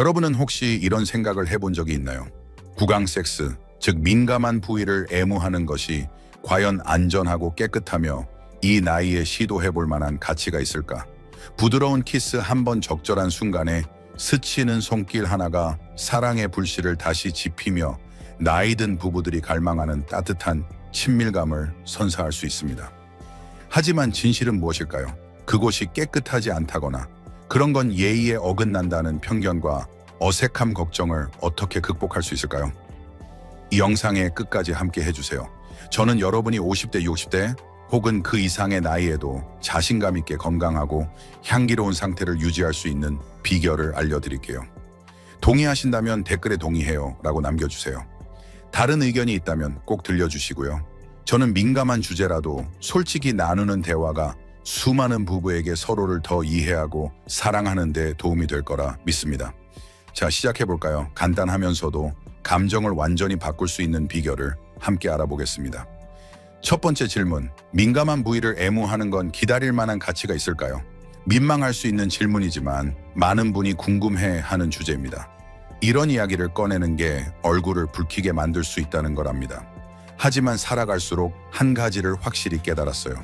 여러분은 혹시 이런 생각을 해본 적이 있나요? 구강 섹스, 즉 민감한 부위를 애무하는 것이 과연 안전하고 깨끗하며 이 나이에 시도해볼 만한 가치가 있을까? 부드러운 키스 한 번 적절한 순간에 스치는 손길 하나가 사랑의 불씨를 다시 지피며 나이든 부부들이 갈망하는 따뜻한 친밀감을 선사할 수 있습니다. 하지만 진실은 무엇일까요? 그곳이 깨끗하지 않다거나 그런 건 예의에 어긋난다는 편견과 어색함 걱정을 어떻게 극복할 수 있을까요? 이 영상의 끝까지 함께 해주세요. 저는 여러분이 50대, 60대 혹은 그 이상의 나이에도 자신감 있게 건강하고 향기로운 상태를 유지할 수 있는 비결을 알려드릴게요. 동의하신다면 댓글에 동의해요 라고 남겨주세요. 다른 의견이 있다면 꼭 들려주시고요. 저는 민감한 주제라도 솔직히 나누는 대화가 수많은 부부에게 서로를 더 이해하고 사랑하는 데 도움이 될 거라 믿습니다. 자, 시작해볼까요? 간단하면서도 감정을 완전히 바꿀 수 있는 비결을 함께 알아보겠습니다. 첫 번째 질문, 민감한 부위를 애무하는 건 기다릴 만한 가치가 있을까요? 민망할 수 있는 질문이지만 많은 분이 궁금해하는 주제입니다. 이런 이야기를 꺼내는 게 얼굴을 붉히게 만들 수 있다는 거랍니다. 하지만 살아갈수록 한 가지를 확실히 깨달았어요.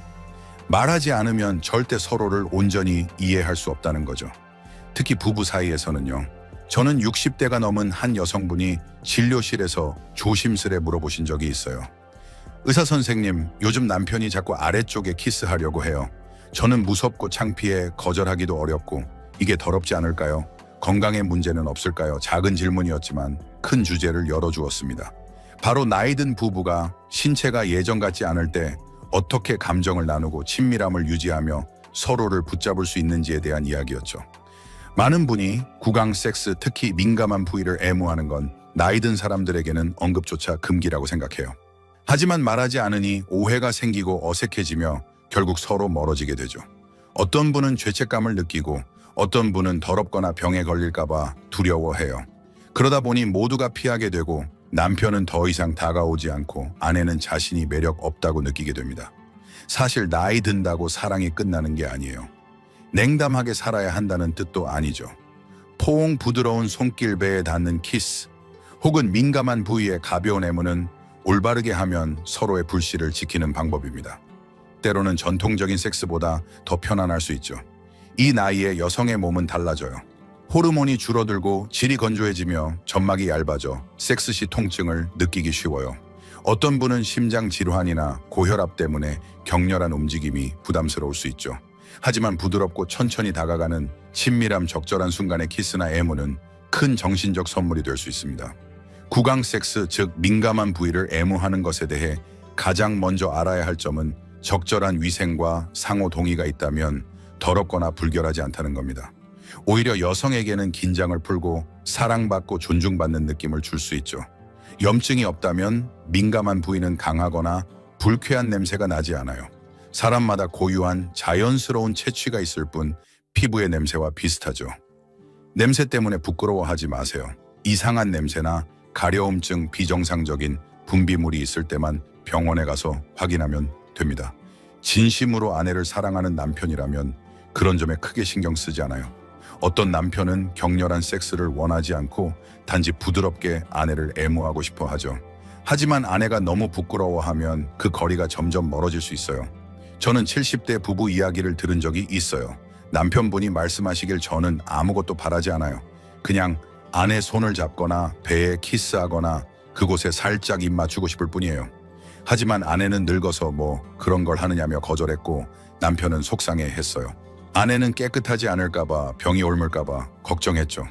말하지 않으면 절대 서로를 온전히 이해할 수 없다는 거죠. 특히 부부 사이에서는요. 저는 60대가 넘은 한 여성분이 진료실에서 조심스레 물어보신 적이 있어요. 의사 선생님, 요즘 남편이 자꾸 아래쪽에 키스하려고 해요. 저는 무섭고 창피해 거절하기도 어렵고 이게 더럽지 않을까요? 건강에 문제는 없을까요? 작은 질문이었지만 큰 주제를 열어주었습니다. 바로 나이든 부부가 신체가 예전 같지 않을 때 어떻게 감정을 나누고 친밀함을 유지하며 서로를 붙잡을 수 있는지에 대한 이야기였죠. 많은 분이 구강 섹스, 특히 민감한 부위를 애무하는 건 나이든 사람들에게는 언급조차 금기라고 생각해요. 하지만 말하지 않으니 오해가 생기고 어색해지며 결국 서로 멀어지게 되죠. 어떤 분은 죄책감을 느끼고 어떤 분은 더럽거나 병에 걸릴까봐 두려워해요. 그러다 보니 모두가 피하게 되고 남편은 더 이상 다가오지 않고 아내는 자신이 매력 없다고 느끼게 됩니다. 사실 나이 든다고 사랑이 끝나는 게 아니에요. 냉담하게 살아야 한다는 뜻도 아니죠. 포옹 부드러운 손길배에 닿는 키스 혹은 민감한 부위의 가벼운 애무는 올바르게 하면 서로의 불씨를 지키는 방법입니다. 때로는 전통적인 섹스보다 더 편안할 수 있죠. 이 나이에 여성의 몸은 달라져요. 호르몬이 줄어들고 질이 건조해지며 점막이 얇아져 섹스 시 통증을 느끼기 쉬워요. 어떤 분은 심장 질환이나 고혈압 때문에 격렬한 움직임이 부담스러울 수 있죠. 하지만 부드럽고 천천히 다가가는 친밀함 적절한 순간의 키스나 애무는 큰 정신적 선물이 될 수 있습니다. 구강 섹스, 즉 민감한 부위를 애무하는 것에 대해 가장 먼저 알아야 할 점은 적절한 위생과 상호 동의가 있다면 더럽거나 불결하지 않다는 겁니다. 오히려 여성에게는 긴장을 풀고 사랑받고 존중받는 느낌을 줄 수 있죠. 염증이 없다면 민감한 부위는 강하거나 불쾌한 냄새가 나지 않아요. 사람마다 고유한 자연스러운 채취가 있을 뿐 피부의 냄새와 비슷하죠. 냄새 때문에 부끄러워하지 마세요. 이상한 냄새나 가려움증, 비정상적인 분비물이 있을 때만 병원에 가서 확인하면 됩니다. 진심으로 아내를 사랑하는 남편이라면 그런 점에 크게 신경 쓰지 않아요. 어떤 남편은 격렬한 섹스를 원하지 않고 단지 부드럽게 아내를 애무하고 싶어 하죠. 하지만 아내가 너무 부끄러워하면 그 거리가 점점 멀어질 수 있어요. 저는 70대 부부 이야기를 들은 적이 있어요. 남편분이 말씀하시길 저는 아무것도 바라지 않아요. 그냥 아내 손을 잡거나 배에 키스하거나 그곳에 살짝 입 맞추고 싶을 뿐이에요. 하지만 아내는 늙어서 뭐 그런 걸 하느냐며 거절했고 남편은 속상해했어요. 아내는 깨끗하지 않을까봐, 병이 옮을까봐 걱정했죠.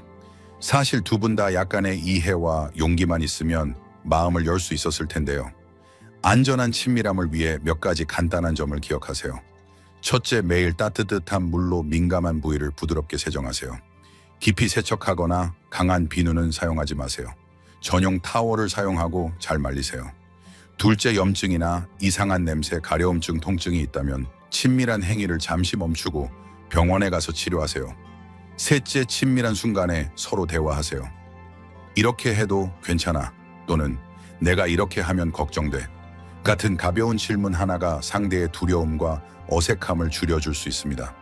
사실 두 분 다 약간의 이해와 용기만 있으면 마음을 열 수 있었을 텐데요. 안전한 친밀함을 위해 몇 가지 간단한 점을 기억하세요. 첫째, 매일 따뜻한 물로 민감한 부위를 부드럽게 세정하세요. 깊이 세척하거나 강한 비누는 사용하지 마세요. 전용 타월을 사용하고 잘 말리세요. 둘째, 염증이나 이상한 냄새, 가려움증, 통증이 있다면 친밀한 행위를 잠시 멈추고 병원에 가서 치료하세요. 셋째, 친밀한 순간에 서로 대화하세요. 이렇게 해도 괜찮아 또는 내가 이렇게 하면 걱정돼 같은 가벼운 질문 하나가 상대의 두려움과 어색함을 줄여줄 수 있습니다.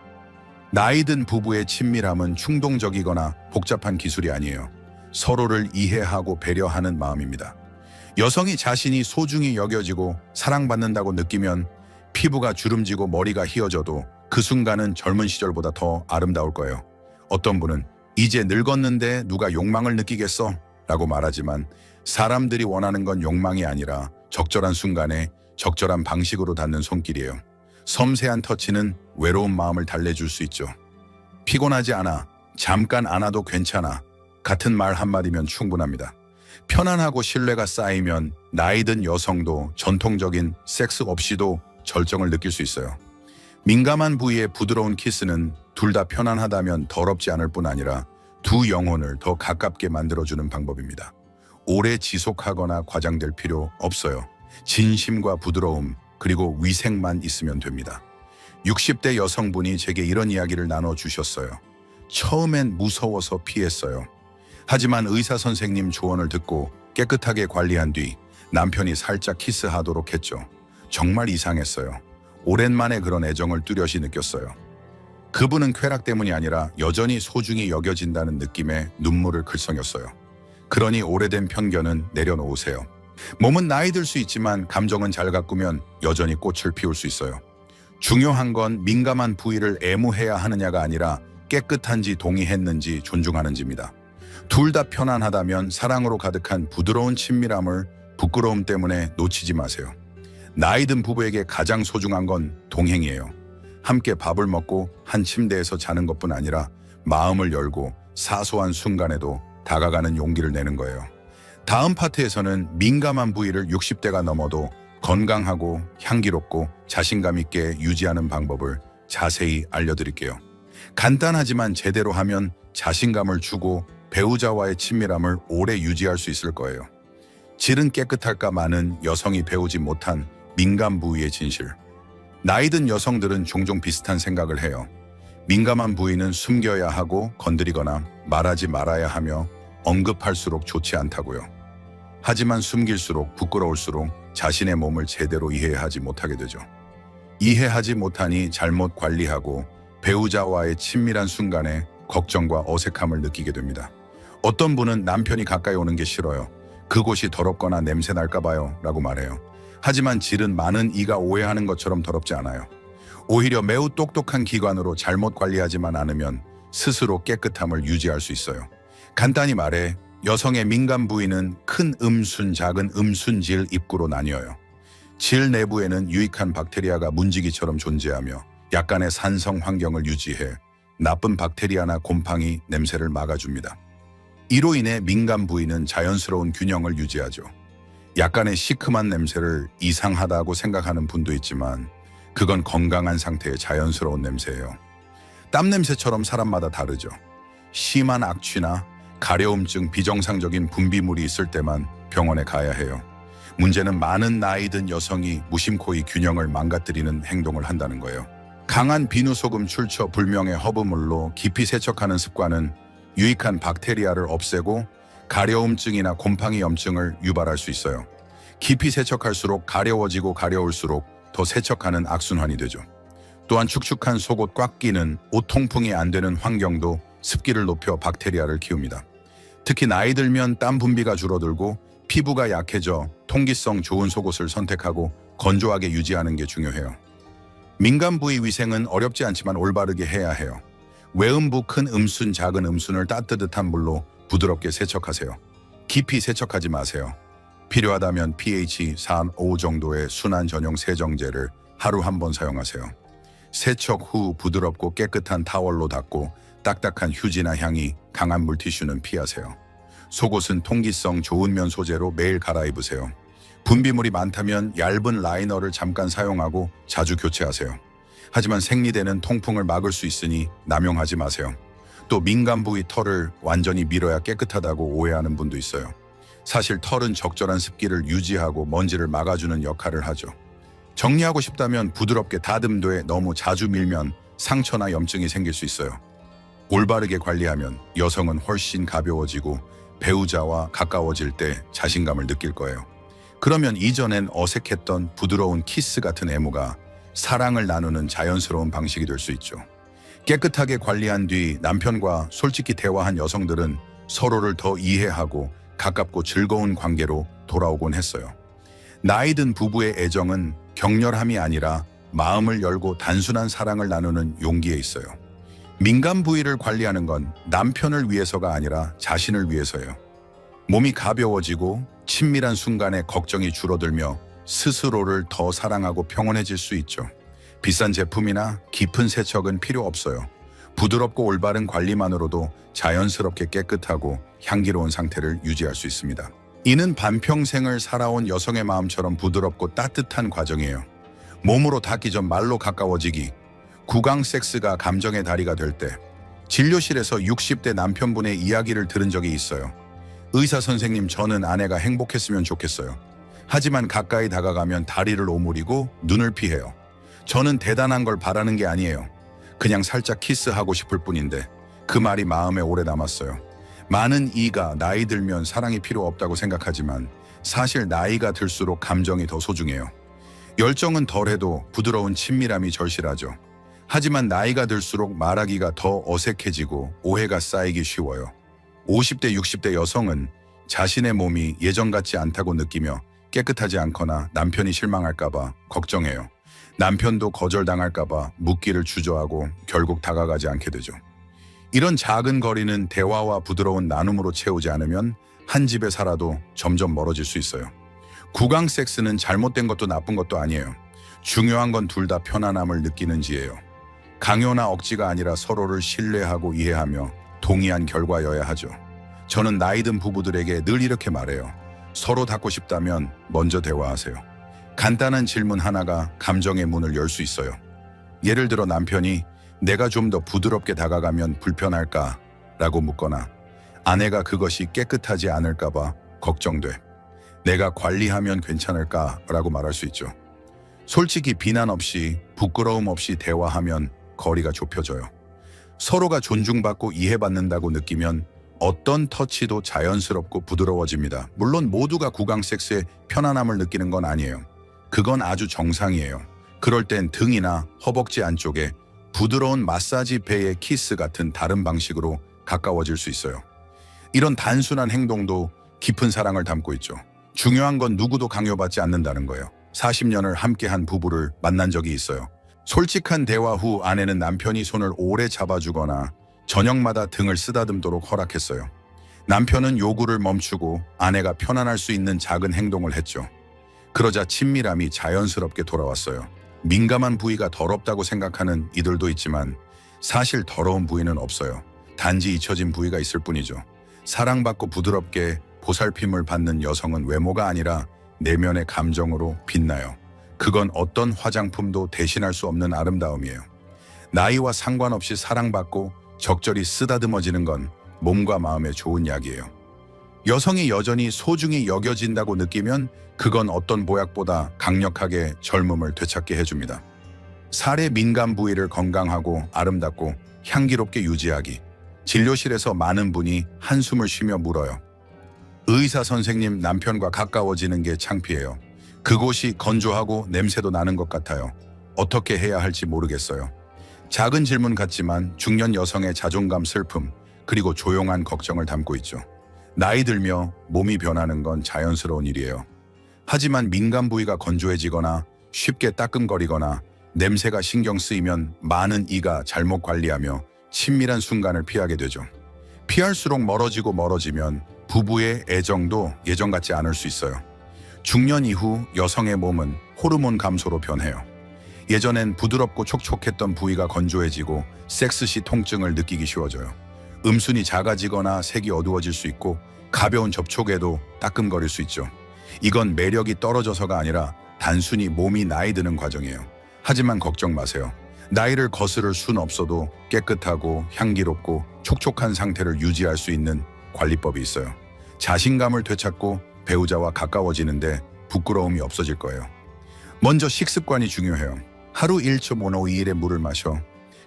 나이든 부부의 친밀함은 충동적이거나 복잡한 기술이 아니에요. 서로를 이해하고 배려하는 마음입니다. 여성이 자신이 소중히 여겨지고 사랑받는다고 느끼면 피부가 주름지고 머리가 휘어져도 그 순간은 젊은 시절보다 더 아름다울 거예요. 어떤 분은 이제 늙었는데 누가 욕망을 느끼겠어? 라고 말하지만 사람들이 원하는 건 욕망이 아니라 적절한 순간에 적절한 방식으로 닿는 손길이에요. 섬세한 터치는 외로운 마음을 달래줄 수 있죠. 피곤하지 않아, 잠깐 안아도 괜찮아, 같은 말 한마디면 충분합니다. 편안하고 신뢰가 쌓이면 나이든 여성도 전통적인 섹스 없이도 절정을 느낄 수 있어요. 민감한 부위의 부드러운 키스는 둘 다 편안하다면 더럽지 않을 뿐 아니라 두 영혼을 더 가깝게 만들어주는 방법입니다. 오래 지속하거나 과장될 필요 없어요. 진심과 부드러움 그리고 위생만 있으면 됩니다. 60대 여성분이 제게 이런 이야기를 나눠주셨어요. 처음엔 무서워서 피했어요. 하지만 의사 선생님 조언을 듣고 깨끗하게 관리한 뒤 남편이 살짝 키스하도록 했죠. 정말 이상했어요. 오랜만에 그런 애정을 뚜렷이 느꼈어요. 그분은 쾌락 때문이 아니라 여전히 소중히 여겨진다는 느낌에 눈물을 글썽였어요. 그러니 오래된 편견은 내려놓으세요. 몸은 나이 들 수 있지만 감정은 잘 가꾸면 여전히 꽃을 피울 수 있어요. 중요한 건 민감한 부위를 애무해야 하느냐가 아니라 깨끗한지 동의했는지 존중하는지입니다. 둘 다 편안하다면 사랑으로 가득한 부드러운 친밀함을 부끄러움 때문에 놓치지 마세요. 나이 든 부부에게 가장 소중한 건 동행이에요. 함께 밥을 먹고 한 침대에서 자는 것뿐 아니라 마음을 열고 사소한 순간에도 다가가는 용기를 내는 거예요. 다음 파트에서는 민감한 부위를 60대가 넘어도 건강하고 향기롭고 자신감 있게 유지하는 방법을 자세히 알려드릴게요. 간단하지만 제대로 하면 자신감을 주고 배우자와의 친밀함을 오래 유지할 수 있을 거예요. 질은 깨끗할까 많은 여성이 배우지 못한 민감 부위의 진실. 나이 든 여성들은 종종 비슷한 생각을 해요. 민감한 부위는 숨겨야 하고 건드리거나 말하지 말아야 하며 언급할수록 좋지 않다고요. 하지만 숨길수록 부끄러울수록 자신의 몸을 제대로 이해하지 못하게 되죠. 이해하지 못하니 잘못 관리하고 배우자와의 친밀한 순간에 걱정과 어색함을 느끼게 됩니다. 어떤 분은 남편이 가까이 오는 게 싫어요. 그곳이 더럽거나 냄새 날까 봐요 라고 말해요. 하지만 질은 많은 이가 오해하는 것처럼 더럽지 않아요. 오히려 매우 똑똑한 기관으로 잘못 관리하지만 않으면 스스로 깨끗함을 유지할 수 있어요. 간단히 말해 여성의 민감 부위는 큰 음순, 작은 음순질 입구로 나뉘어요. 질 내부에는 유익한 박테리아가 문지기처럼 존재하며 약간의 산성 환경을 유지해 나쁜 박테리아나 곰팡이 냄새를 막아줍니다. 이로 인해 민감 부위는 자연스러운 균형을 유지하죠. 약간의 시큼한 냄새를 이상하다고 생각하는 분도 있지만 그건 건강한 상태의 자연스러운 냄새예요. 땀 냄새처럼 사람마다 다르죠. 심한 악취나 가려움증, 비정상적인 분비물이 있을 때만 병원에 가야 해요. 문제는 많은 나이 든 여성이 무심코이 균형을 망가뜨리는 행동을 한다는 거예요. 강한 비누소금 출처 불명의 허브물로 깊이 세척하는 습관은 유익한 박테리아를 없애고 가려움증이나 곰팡이 염증을 유발할 수 있어요. 깊이 세척할수록 가려워지고 가려울수록 더 세척하는 악순환이 되죠. 또한 축축한 속옷 꽉 끼는 옷 통풍이 안 되는 환경도 습기를 높여 박테리아를 키웁니다. 특히 나이 들면 땀 분비가 줄어들고 피부가 약해져 통기성 좋은 속옷을 선택하고 건조하게 유지하는 게 중요해요. 민감 부위 위생은 어렵지 않지만 올바르게 해야 해요. 외음부 큰 음순, 작은 음순을 따뜻한 물로 부드럽게 세척하세요. 깊이 세척하지 마세요. 필요하다면 pH 4, 5 정도의 순환 전용 세정제를 하루 한 번 사용하세요. 세척 후 부드럽고 깨끗한 타월로 닦고 딱딱한 휴지나 향이 강한 물티슈는 피하세요. 속옷은 통기성 좋은 면 소재로 매일 갈아입으세요. 분비물이 많다면 얇은 라이너를 잠깐 사용하고 자주 교체하세요. 하지만 생리대는 통풍을 막을 수 있으니 남용하지 마세요. 또 민감 부위 털을 완전히 밀어야 깨끗하다고 오해하는 분도 있어요. 사실 털은 적절한 습기를 유지하고 먼지를 막아주는 역할을 하죠. 정리하고 싶다면 부드럽게 다듬되 너무 자주 밀면 상처나 염증이 생길 수 있어요. 올바르게 관리하면 여성은 훨씬 가벼워지고 배우자와 가까워질 때 자신감을 느낄 거예요. 그러면 이전엔 어색했던 부드러운 키스 같은 애무가 사랑을 나누는 자연스러운 방식이 될 수 있죠. 깨끗하게 관리한 뒤 남편과 솔직히 대화한 여성들은 서로를 더 이해하고 가깝고 즐거운 관계로 돌아오곤 했어요. 나이 든 부부의 애정은 격렬함이 아니라 마음을 열고 단순한 사랑을 나누는 용기에 있어요. 민간 부위를 관리하는 건 남편을 위해서가 아니라 자신을 위해서예요. 몸이 가벼워지고 친밀한 순간에 걱정이 줄어들며 스스로를 더 사랑하고 평온해질 수 있죠. 비싼 제품이나 깊은 세척은 필요 없어요. 부드럽고 올바른 관리만으로도 자연스럽게 깨끗하고 향기로운 상태를 유지할 수 있습니다. 이는 반평생을 살아온 여성의 마음처럼 부드럽고 따뜻한 과정이에요. 몸으로 닿기 전 말로 가까워지기, 구강 섹스가 감정의 다리가 될 때, 진료실에서 60대 남편분의 이야기를 들은 적이 있어요. 의사 선생님, 저는 아내가 행복했으면 좋겠어요. 하지만 가까이 다가가면 다리를 오므리고 눈을 피해요. 저는 대단한 걸 바라는 게 아니에요. 그냥 살짝 키스하고 싶을 뿐인데 그 말이 마음에 오래 남았어요. 많은 이가 나이 들면 사랑이 필요 없다고 생각하지만 사실 나이가 들수록 감정이 더 소중해요. 열정은 덜해도 부드러운 친밀함이 절실하죠. 하지만 나이가 들수록 말하기가 더 어색해지고 오해가 쌓이기 쉬워요. 50대, 60대 여성은 자신의 몸이 예전 같지 않다고 느끼며 깨끗하지 않거나 남편이 실망할까봐 걱정해요. 남편도 거절당할까봐 묻기를 주저하고 결국 다가가지 않게 되죠. 이런 작은 거리는 대화와 부드러운 나눔으로 채우지 않으면 한 집에 살아도 점점 멀어질 수 있어요. 구강 섹스는 잘못된 것도 나쁜 것도 아니에요. 중요한 건 둘 다 편안함을 느끼는지예요. 강요나 억지가 아니라 서로를 신뢰하고 이해하며 동의한 결과여야 하죠. 저는 나이 든 부부들에게 늘 이렇게 말해요. 서로 닿고 싶다면 먼저 대화하세요. 간단한 질문 하나가 감정의 문을 열 수 있어요. 예를 들어 남편이 내가 좀 더 부드럽게 다가가면 불편할까? 라고 묻거나 아내가 그것이 깨끗하지 않을까 봐 걱정돼. 내가 관리하면 괜찮을까? 라고 말할 수 있죠. 솔직히 비난 없이 부끄러움 없이 대화하면 거리가 좁혀져요. 서로가 존중받고 이해받는다고 느끼면 어떤 터치도 자연스럽고 부드러워집니다. 물론 모두가 구강 섹스에 편안함을 느끼는 건 아니에요. 그건 아주 정상이에요. 그럴 땐 등이나 허벅지 안쪽에 부드러운 마사지 배의 키스 같은 다른 방식으로 가까워질 수 있어요. 이런 단순한 행동도 깊은 사랑을 담고 있죠. 중요한 건 누구도 강요받지 않는다는 거예요. 40년을 함께한 부부를 만난 적이 있어요. 솔직한 대화 후 아내는 남편이 손을 오래 잡아주거나 저녁마다 등을 쓰다듬도록 허락했어요. 남편은 요구를 멈추고 아내가 편안할 수 있는 작은 행동을 했죠. 그러자 친밀함이 자연스럽게 돌아왔어요. 민감한 부위가 더럽다고 생각하는 이들도 있지만 사실 더러운 부위는 없어요. 단지 잊혀진 부위가 있을 뿐이죠. 사랑받고 부드럽게 보살핌을 받는 여성은 외모가 아니라 내면의 감정으로 빛나요. 그건 어떤 화장품도 대신할 수 없는 아름다움이에요. 나이와 상관없이 사랑받고 적절히 쓰다듬어지는 건 몸과 마음에 좋은 약이에요. 여성이 여전히 소중히 여겨진다고 느끼면 그건 어떤 보약보다 강력하게 젊음을 되찾게 해줍니다. 살의 민감 부위를 건강하고 아름답고 향기롭게 유지하기. 진료실에서 많은 분이 한숨을 쉬며 물어요. 의사 선생님, 남편과 가까워지는 게 창피해요. 그곳이 건조하고 냄새도 나는 것 같아요. 어떻게 해야 할지 모르겠어요. 작은 질문 같지만 중년 여성의 자존감, 슬픔, 그리고 조용한 걱정을 담고 있죠. 나이 들며 몸이 변하는 건 자연스러운 일이에요. 하지만 민감 부위가 건조해지거나 쉽게 따끔거리거나 냄새가 신경 쓰이면 많은 이가 잘못 관리하며 친밀한 순간을 피하게 되죠. 피할수록 멀어지면 부부의 애정도 예전 같지 않을 수 있어요. 중년 이후 여성의 몸은 호르몬 감소로 변해요. 예전엔 부드럽고 촉촉했던 부위가 건조해지고 섹스 시 통증을 느끼기 쉬워져요. 음순이 작아지거나 색이 어두워질 수 있고 가벼운 접촉에도 따끔거릴 수 있죠. 이건 매력이 떨어져서가 아니라 단순히 몸이 나이 드는 과정이에요. 하지만 걱정 마세요. 나이를 거스를 순 없어도 깨끗하고 향기롭고 촉촉한 상태를 유지할 수 있는 관리법이 있어요. 자신감을 되찾고 배우자와 가까워지는데 부끄러움이 없어질 거예요. 먼저 식습관이 중요해요. 하루 1.5-2일의 물을 마셔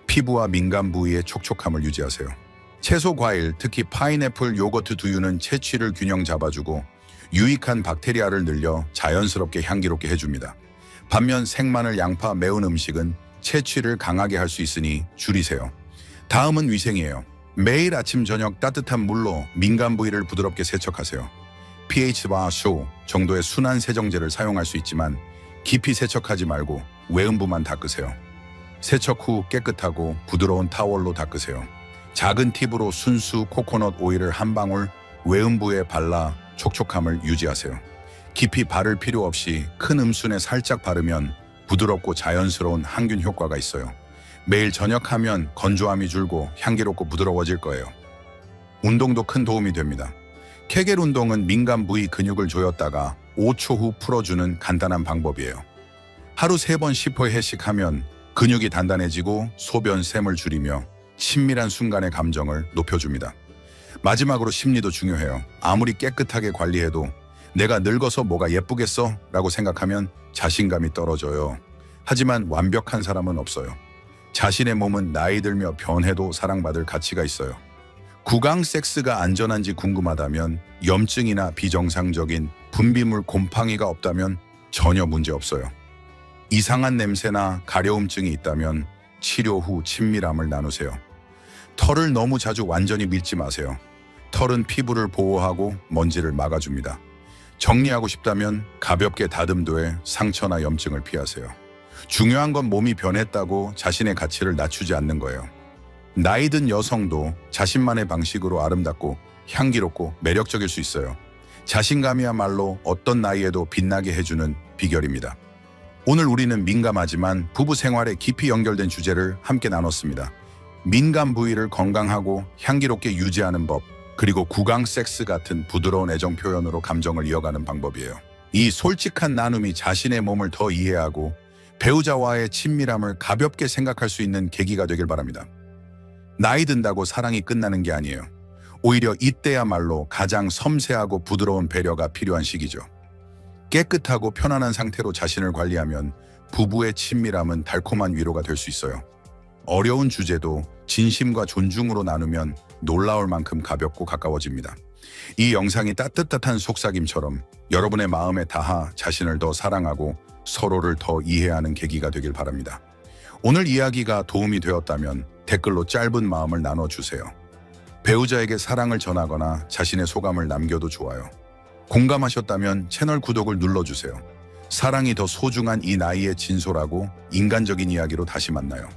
피부와 민감 부위의 촉촉함을 유지하세요. 채소, 과일, 특히 파인애플, 요거트, 두유는 채취를 균형 잡아주고 유익한 박테리아를 늘려 자연스럽게 향기롭게 해줍니다. 반면 생마늘, 양파, 매운 음식은 채취를 강하게 할 수 있으니 줄이세요. 다음은 위생이에요. 매일 아침 저녁 따뜻한 물로 민감 부위를 부드럽게 세척하세요. pH와 수 정도의 순한 세정제를 사용할 수 있지만 깊이 세척하지 말고 외음부만 닦으세요. 세척 후 깨끗하고 부드러운 타월로 닦으세요. 작은 팁으로 순수 코코넛 오일을 한 방울 외음부에 발라 촉촉함을 유지하세요. 깊이 바를 필요 없이 큰 음순에 살짝 바르면 부드럽고 자연스러운 항균 효과가 있어요. 매일 저녁하면 건조함이 줄고 향기롭고 부드러워질 거예요. 운동도 큰 도움이 됩니다. 케겔 운동은 민감 부위 근육을 조였다가 5초 후 풀어주는 간단한 방법이에요. 하루 3번 10회씩 하면 근육이 단단해지고 소변 샘을 줄이며 친밀한 순간의 감정을 높여줍니다. 마지막으로 심리도 중요해요. 아무리 깨끗하게 관리해도 내가 늙어서 뭐가 예쁘겠어? 라고 생각하면 자신감이 떨어져요. 하지만 완벽한 사람은 없어요. 자신의 몸은 나이 들며 변해도 사랑받을 가치가 있어요. 구강 섹스가 안전한지 궁금하다면, 염증이나 비정상적인 분비물 곰팡이가 없다면 전혀 문제 없어요. 이상한 냄새나 가려움증이 있다면 치료 후 친밀함을 나누세요. 털을 너무 자주 완전히 밀지 마세요. 털은 피부를 보호하고 먼지를 막아줍니다. 정리하고 싶다면 가볍게 다듬도해 상처나 염증을 피하세요. 중요한 건 몸이 변했다고 자신의 가치를 낮추지 않는 거예요. 나이 든 여성도 자신만의 방식으로 아름답고 향기롭고 매력적일 수 있어요. 자신감이야말로 어떤 나이에도 빛나게 해주는 비결입니다. 오늘 우리는 민감하지만 부부 생활에 깊이 연결된 주제를 함께 나눴습니다. 민감 부위를 건강하고 향기롭게 유지하는 법, 그리고 구강 섹스 같은 부드러운 애정 표현으로 감정을 이어가는 방법이에요. 이 솔직한 나눔이 자신의 몸을 더 이해하고 배우자와의 친밀함을 가볍게 생각할 수 있는 계기가 되길 바랍니다. 나이 든다고 사랑이 끝나는 게 아니에요. 오히려 이때야말로 가장 섬세하고 부드러운 배려가 필요한 시기죠. 깨끗하고 편안한 상태로 자신을 관리하면 부부의 친밀함은 달콤한 위로가 될 수 있어요. 어려운 주제도 진심과 존중으로 나누면 놀라울 만큼 가볍고 가까워집니다. 이 영상이 따뜻한 속삭임처럼 여러분의 마음에 닿아 자신을 더 사랑하고 서로를 더 이해하는 계기가 되길 바랍니다. 오늘 이야기가 도움이 되었다면 댓글로 짧은 마음을 나눠주세요. 배우자에게 사랑을 전하거나 자신의 소감을 남겨도 좋아요. 공감하셨다면 채널 구독을 눌러주세요. 사랑이 더 소중한 이 나이에 진솔하고 인간적인 이야기로 다시 만나요.